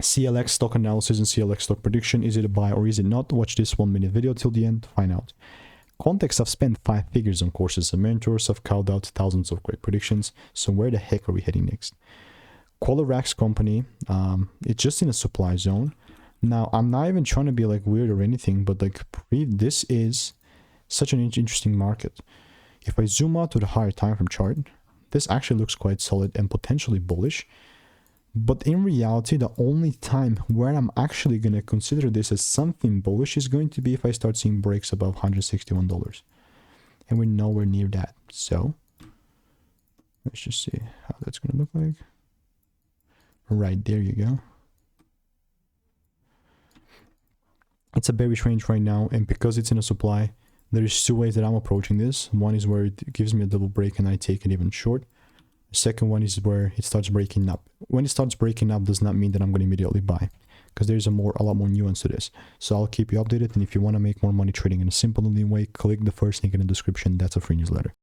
CLX stock analysis and CLX stock prediction. Is it a buy or is it not? Watch this 1-minute video till the end to find out. Context, I've spent 5 figures on courses and mentors. I've called out thousands of great predictions. So where the heck are we heading next? Clorox company, it's just in a supply zone. Now, I'm not even trying to be like weird or anything, but like this is such an interesting market. If I zoom out to the higher time frame chart, this actually looks quite solid and potentially bullish. But in reality, the only time where I'm actually going to consider this as something bullish is going to be if I start seeing breaks above $161. And we're nowhere near that. So let's just see how that's going to look like. Right, there you go. It's a bearish range right now, and because it's in a supply, there is 2 ways that I'm approaching this. One is where it gives me a double break and I take it even short. The second one is where it starts breaking up. When it starts breaking up does not mean that I'm going to immediately buy, because there's a lot more nuance to this. So I'll keep you updated, and if you want to make more money trading in a simple and lean way, click the first link in the description. That's a free newsletter.